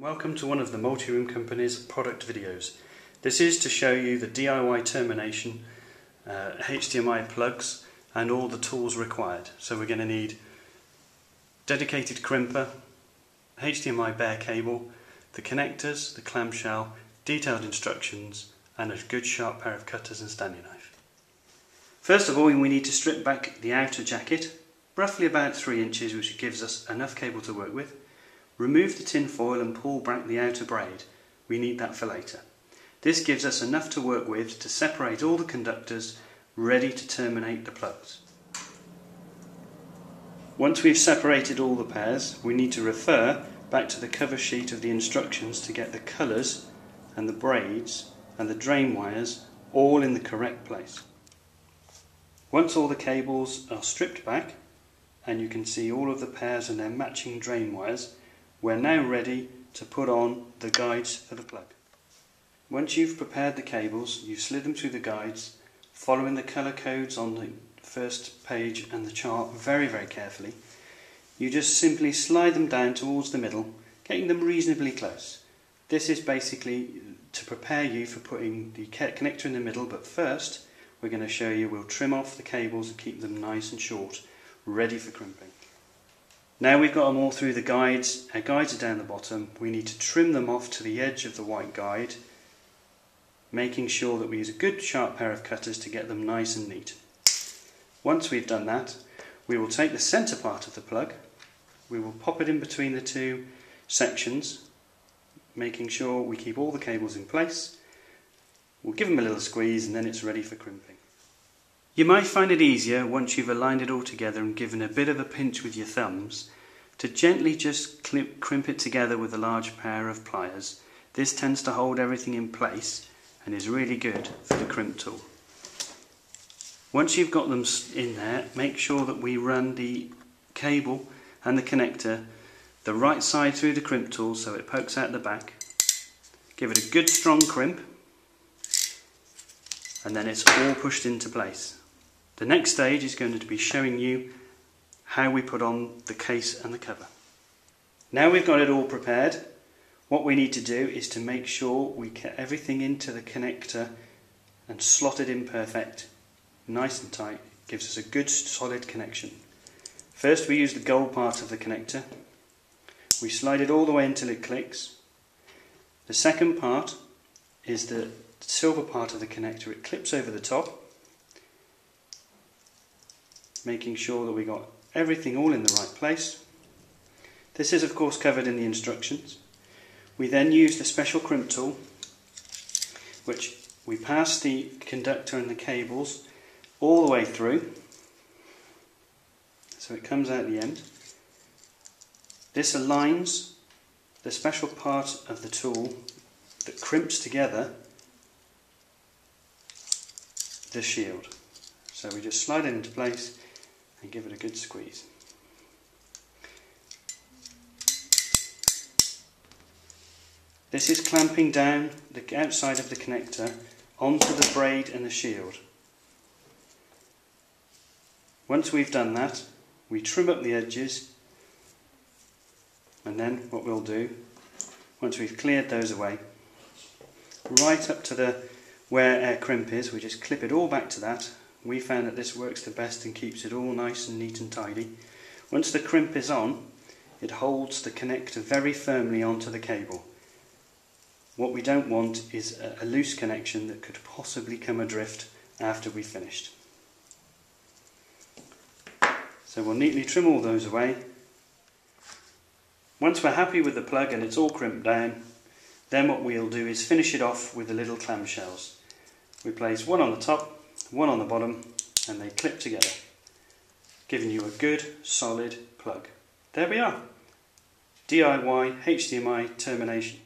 Welcome to one of the Multi-Room Company's product videos. This is to show you the DIY termination, HDMI plugs and all the tools required. So we're going to need dedicated crimper, HDMI bare cable, the connectors, the clamshell, detailed instructions and a good sharp pair of cutters and Stanley knife. First of all, we need to strip back the outer jacket, roughly about 3 inches, which gives us enough cable to work with. Remove the tin foil and pull back the outer braid. We need that for later. This gives us enough to work with to separate all the conductors, ready to terminate the plugs. Once we've separated all the pairs, we need to refer back to the cover sheet of the instructions to get the colours and the braids and the drain wires all in the correct place. Once all the cables are stripped back and you can see all of the pairs and their matching drain wires, we're now ready to put on the guides for the plug. Once you've prepared the cables, you slid them through the guides, following the colour codes on the first page and the chart very carefully. You just simply slide them down towards the middle, getting them reasonably close. This is basically to prepare you for putting the connector in the middle, but first we're going to show you we'll trim off the cables and keep them nice and short, ready for crimping. Now we've got them all through the guides, our guides are down the bottom, we need to trim them off to the edge of the white guide, making sure that we use a good sharp pair of cutters to get them nice and neat. Once we've done that, we will take the centre part of the plug, we will pop it in between the two sections, making sure we keep all the cables in place. We'll give them a little squeeze and then it's ready for crimping. You might find it easier once you've aligned it all together and given a bit of a pinch with your thumbs to gently just crimp it together with a large pair of pliers. This tends to hold everything in place and is really good for the crimp tool. Once you've got them in there, make sure that we run the cable and the connector the right side through the crimp tool so it pokes out the back. Give it a good strong crimp and then it's all pushed into place. The next stage is going to be showing you how we put on the case and the cover. Now we've got it all prepared, what we need to do is to make sure we get everything into the connector and slot it in perfect, nice and tight, gives us a good solid connection. First we use the gold part of the connector, we slide it all the way until it clicks. The second part is the silver part of the connector, it clips over the top, making sure that we got everything all in the right place. This is of course covered in the instructions. We then use the special crimp tool, which we pass the conductor and the cables all the way through, so it comes out the end. This aligns the special part of the tool that crimps together the shield. So we just slide it into place and give it a good squeeze. This is clamping down the outside of the connector onto the braid and the shield. Once we've done that, we trim up the edges, and then what we'll do, once we've cleared those away, right up to where our crimp is, we just clip it all back to that. We found that this works the best and keeps it all nice and neat and tidy. Once the crimp is on, it holds the connector very firmly onto the cable. What we don't want is a loose connection that could possibly come adrift after we've finished. So we'll neatly trim all those away. Once we're happy with the plug and it's all crimped down, then what we'll do is finish it off with the little clamshells. We place one on the top, one on the bottom, and they clip together, giving you a good solid plug. There we are, DIY HDMI termination.